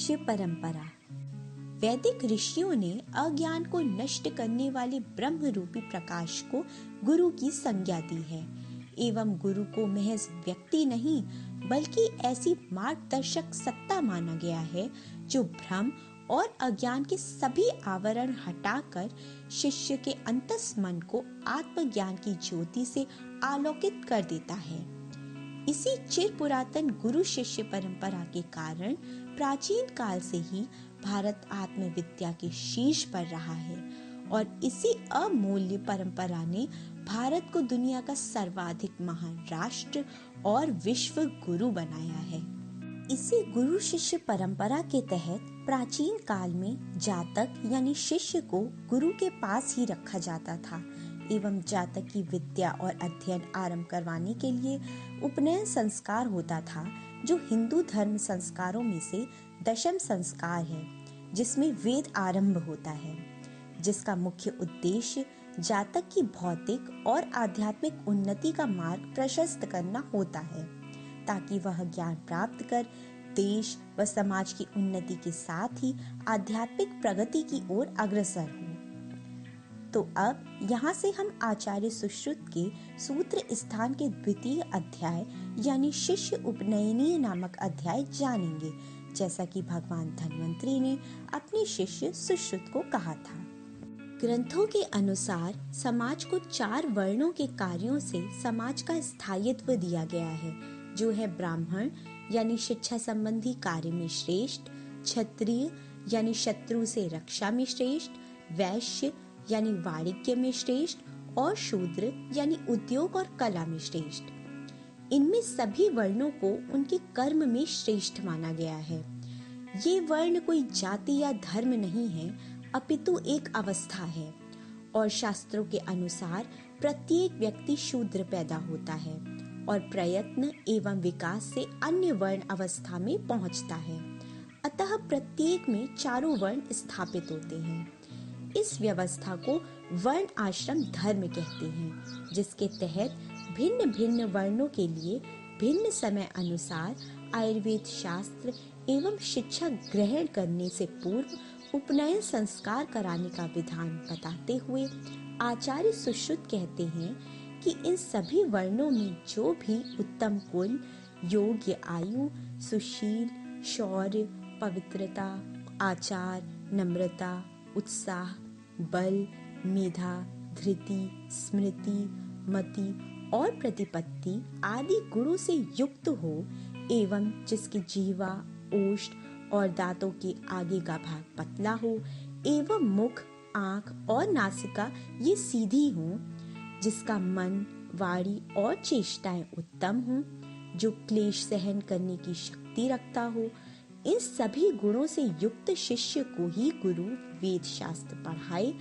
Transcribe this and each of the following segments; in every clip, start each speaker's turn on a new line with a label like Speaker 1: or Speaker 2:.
Speaker 1: शिष्य परंपरा। वैदिक ऋषियों ने अज्ञान को नष्ट करने वाले ब्रह्म रूपी प्रकाश को गुरु की संज्ञा दी है एवं गुरु को महज व्यक्ति नहीं बल्कि ऐसी मार्गदर्शक सत्ता माना गया है जो भ्रम और अज्ञान के सभी आवरण हटाकर शिष्य के अंतस मन को आत्मज्ञान की ज्योति से आलोकित कर देता है। इसी चिर पुरातन गुरु शिष्य परंपरा के कारण प्राचीन काल से ही भारत आत्मविद्या के शीर्ष पर रहा है और इसी अमूल्य परंपरा ने भारत को दुनिया का सर्वाधिक महान राष्ट्र और विश्व गुरु बनाया है। इसी गुरु शिष्य परंपरा के तहत प्राचीन काल में जातक यानी शिष्य को गुरु के पास ही रखा जाता था एवं जातक की विद्या और अध्ययन आरंभ करवाने के लिए उपनयन संस्कार होता था, जो हिंदू धर्म संस्कारों में से दशम संस्कार है, जिसमें वेद आरंभ होता है, जिसका मुख्य उद्देश्य जातक की भौतिक और आध्यात्मिक उन्नति का मार्ग प्रशस्त करना होता है, ताकि वह ज्ञान प्राप्त कर देश व समाज की उन्नति के साथ ही आध्यात्मिक प्रगति की ओर अग्रसर हो। तो अब यहाँ से हम आचार्य सुश्रुत के सूत्र स्थान के द्वितीय अध्याय यानी शिष्य उपनयनीय नामक अध्याय जानेंगे, जैसा कि भगवान धन्वंतरी ने अपने शिष्य सुश्रुत को कहा था। ग्रंथों के अनुसार समाज को 4 वर्णों के कार्यों से समाज का स्थायित्व दिया गया है, जो है ब्राह्मण यानी शिक्षा संबंधी कार्य में श्रेष्ठ, क्षत्रिय यानी शत्रु से रक्षा में श्रेष्ठ, वैश्य यानी वाणिज्य में श्रेष्ठ और शूद्र यानी उद्योग और कला में श्रेष्ठ। इनमें सभी वर्णों को उनके कर्म में श्रेष्ठ माना गया है। ये वर्ण कोई जाति या धर्म नहीं है, अपितु एक अवस्था है और शास्त्रों के अनुसार प्रत्येक व्यक्ति शूद्र पैदा होता है और प्रयत्न एवं विकास से अन्य वर्ण अवस्था में पहुंचता है। अतः प्रत्येक में 4 वर्ण स्थापित होते हैं। इस व्यवस्था को वर्ण आश्रम धर्म कहते हैं, जिसके तहत भिन्न भिन्न वर्णों के लिए भिन्न समय अनुसार आयुर्वेद शास्त्र एवं शिक्षा ग्रहण करने से पूर्व उपनयन संस्कार कराने का विधान बताते हुए आचार्य सुश्रुत कहते हैं कि इन सभी वर्णों में जो भी उत्तम कुल, योग्य आयु, सुशील, शौर्य, पवित्रता, आचार, नम्रता, उत्साह, बल, मेधा, धृति, स्मृति, मति और प्रतिपत्ति आदि गुणों से युक्त हो एवं जिसकी जीवा, ओष्ठ और दांतों के आगे का भाग पतला हो एवं मुख, आंख और नासिका ये सीधी हो, जिसका मन, वाणी और चेष्टाएं उत्तम हो, जो क्लेश सहन करने की शक्ति रखता हो, इन सभी गुणों से युक्त शिष्य को ही गुरु वेद शास्त्र पढ़ाए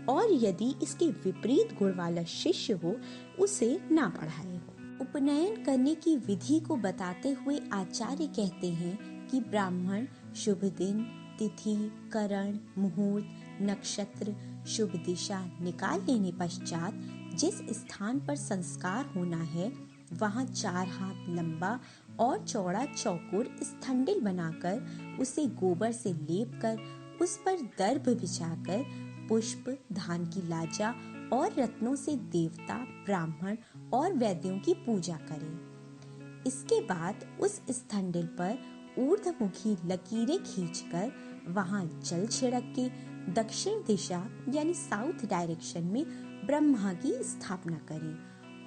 Speaker 1: और यदि इसके विपरीत गुण वाला शिष्य हो उसे ना पढ़ाए। उपनयन करने की विधि को बताते हुए आचार्य कहते हैं कि ब्राह्मण शुभ दिन, तिथि, करण, मुहूर्त, नक्षत्र, शुभ दिशा निकाल लेने पश्चात जिस स्थान पर संस्कार होना है वहाँ 4 हाथ लंबा और चौड़ा चौकोर स्थंडिल बनाकर उसे गोबर से लेपकर उस पर दर्भ बिछाकर पुष्प, धान की लाजा और रत्नों से देवता, ब्राह्मण और वैद्यों की पूजा करें। इसके बाद उस स्थंडिल पर ऊर्ध्वमुखी लकीरें खींचकर वहां जल छिड़क के दक्षिण दिशा यानी साउथ डायरेक्शन में ब्रह्मा की स्थापना करें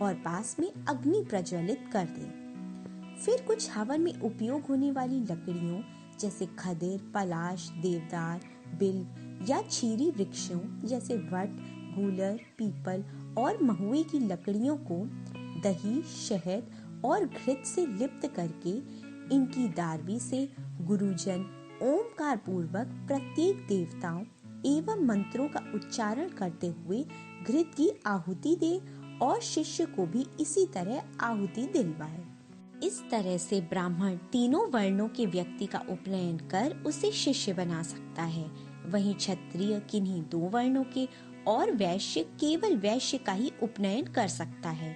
Speaker 1: और पास में अग्नि प्रज्वलित कर दें। फिर कुछ हवन में उपयोग होने वाली लकड़ियों जैसे खदिर, पलाश, देवदार, बिल्व या चीरी वृक्षों जैसे वट, गूलर, पीपल और महुए की लकड़ियों को दही, शहद और घृत से लिप्त करके इनकी दारवी से गुरुजन ओमकार पूर्वक प्रत्येक देवताओं एवं मंत्रों का उच्चारण करते हुए घृत की आहुति दे और शिष्य को भी इसी तरह आहुति दिलवाए। इस तरह से ब्राह्मण तीनों वर्णों के व्यक्ति का उपनयन कर उसे शिष्य बना सकता है, वहीं क्षत्रिय किन्हीं 2 वर्णों के और वैश्य केवल वैश्य का ही उपनयन कर सकता है।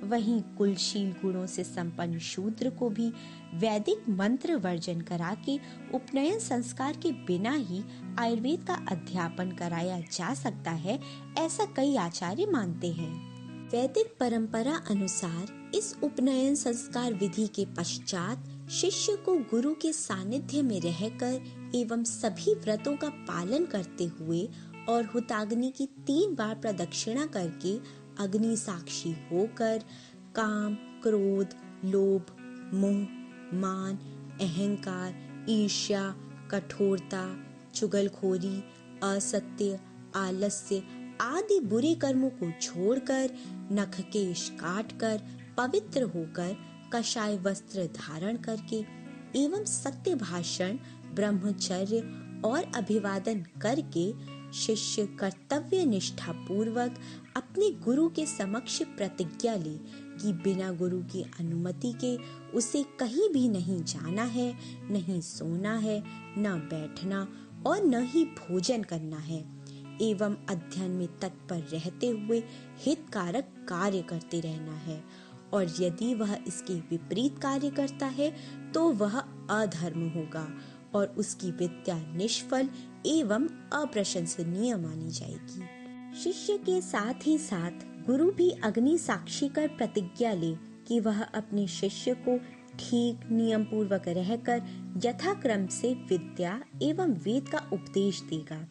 Speaker 1: वहीं कुलशील गुणों से संपन्न शूद्र को भी वैदिक मंत्र वर्जन करा के उपनयन संस्कार के बिना ही आयुर्वेद का अध्यापन कराया जा सकता है, ऐसा कई आचार्य मानते हैं। वैदिक परंपरा अनुसार इस उपनयन संस्कार विधि के पश्चात शिष्य को गुरु के सानिध्य में रहकर एवं सभी व्रतों का पालन करते हुए और हुताग्नि की 3 बार प्रदक्षिणा करके अग्नि साक्षी होकर काम, क्रोध, लोभ, मोह, मान, अहंकार, ईर्ष्या, कठोरता, चुगलखोरी, असत्य, आलस्य आदि बुरे कर्मों को छोड़कर नख केश काटकर पवित्र होकर कषाय वस्त्र धारण करके एवं सत्य भाषण, ब्रह्मचर्य और अभिवादन करके शिष्य कर्तव्य निष्ठा पूर्वक अपने गुरु के समक्ष प्रतिज्ञा ले कि बिना गुरु की अनुमति के उसे कहीं भी नहीं जाना है, नहीं सोना है, न बैठना और न ही भोजन करना है एवं अध्ययन में तत्पर रहते हुए हितकारक कार्य करते रहना है, और यदि वह इसके विपरीत कार्य करता है तो वह अधर्म होगा और उसकी विद्या निष्फल एवं अप्रशंसनीय मानी जाएगी। शिष्य के साथ ही साथ गुरु भी अग्नि साक्षी कर प्रतिज्ञा ले कि वह अपने शिष्य को ठीक नियम पूर्वक रहकर यथाक्रम से विद्या एवं वेद का उपदेश देगा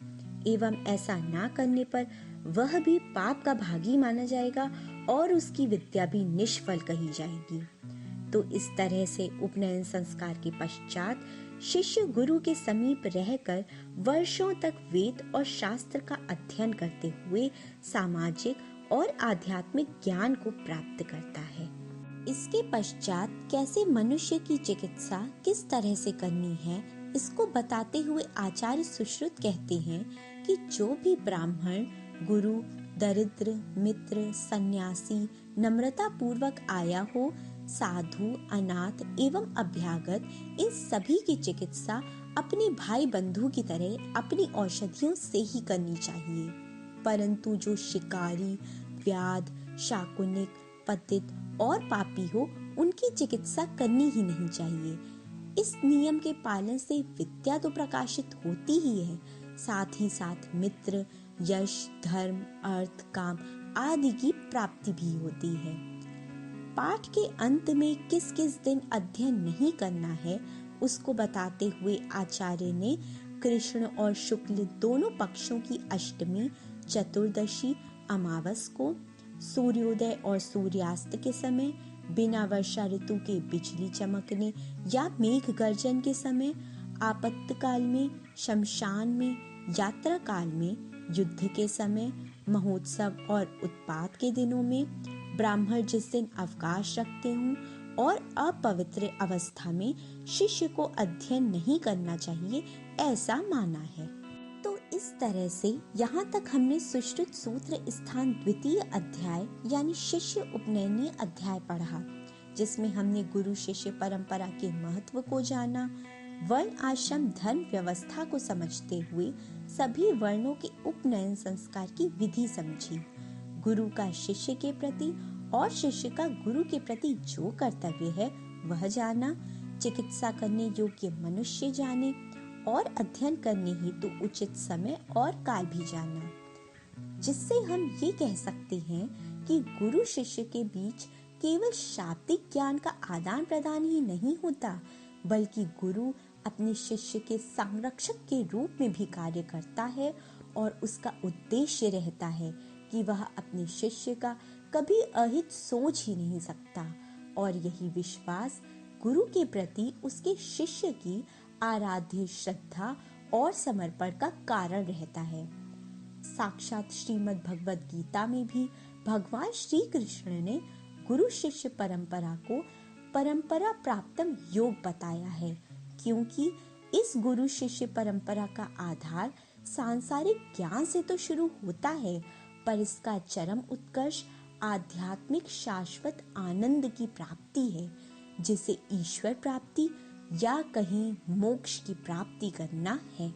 Speaker 1: एवं ऐसा ना करने पर वह भी पाप का भागी माना जाएगा और उसकी विद्या भी निष्फल कही जाएगी। तो इस तरह से उपनयन संस्कार के पश्चात शिष्य गुरु के समीप रहकर वर्षों तक वेद और शास्त्र का अध्ययन करते हुए सामाजिक और आध्यात्मिक ज्ञान को प्राप्त करता है। इसके पश्चात कैसे मनुष्य की चिकित्सा किस तरह से करनी है, इसको बताते हुए आचार्य सुश्रुत कहते हैं कि जो भी ब्राह्मण, गुरु, दरिद्र, मित्र, सन्यासी नम्रता पूर्वक आया हो, साधु, अनाथ एवं अभ्यागत, इन सभी की चिकित्सा अपने भाई बंधु की तरह अपनी औषधियों से ही करनी चाहिए। परंतु जो शिकारी, व्याध, शाकुनिक, पतित और पापी हो, उनकी चिकित्सा करनी ही नहीं चाहिए। इस नियम के पालन से विद्या तो प्रकाशित होती ही है, साथ ही साथ मित्र, यश, धर्म, अर्थ, काम आदि की प्राप्ति भी होती है। पाठ के अंत में किस किस दिन अध्ययन नहीं करना है, उसको बताते हुए आचार्य ने कृष्ण और शुक्ल दोनों पक्षों की अष्टमी, चतुर्दशी, अमावस को, सूर्योदय और सूर्यास्त के समय, बिना वर्षा ऋतु के बिजली चमकने या मेघ गर्जन के समय, आपातकाल में, शमशान में, यात्रा काल में, युद्ध के समय, महोत्सव और उत्पात के दिनों में, ब्राह्मण जिस दिन अवकाश रखते हों और अपवित्र अवस्था में शिष्य को अध्ययन नहीं करना चाहिए, ऐसा माना है। तो इस तरह से यहाँ तक हमने सुश्रुत सूत्र स्थान द्वितीय अध्याय यानी शिष्य उपनयनीय अध्याय पढ़ा, जिसमें हमने गुरु शिष्य परंपरा के महत्व को जाना, वर्ण आश्रम धर्म व्यवस्था को समझते हुए सभी वर्णों के उपनयन संस्कार की विधि समझी, गुरु का शिष्य के प्रति और शिष्य का गुरु के प्रति जो कर्तव्य है वह जाना, चिकित्सा करने योग्य मनुष्य जाने और अध्ययन करने हेतु उचित समय और काल भी जाना, जिससे हम ये कह सकते हैं कि गुरु शिष्य के बीच केवल शाब्दिक ज्ञान का आदान प्रदान ही नहीं होता, बल्कि गुरु अपने शिष्य के संरक्षक के रूप में भी कार्य करता है और उसका उद्देश्य रहता है कि वह अपने शिष्य का कभी अहित सोच ही नहीं सकता, और यही विश्वास गुरु के प्रति उसके शिष्य की आराध्य श्रद्धा और समर्पण का कारण रहता है। साक्षात श्रीमद् भगवद गीता में भी भगवान श्री कृष्ण ने गुरु शिष्य परंपरा को परंपरा प्राप्तम योग बताया है, क्योंकि इस गुरु शिष्य परंपरा का आधार सांसारिक ज्ञान से तो शुरू होता है, पर इसका चरम उत्कर्ष आध्यात्मिक शाश्वत आनंद की प्राप्ति है, जिसे ईश्वर प्राप्ति या कहीं मोक्ष की प्राप्ति करना है।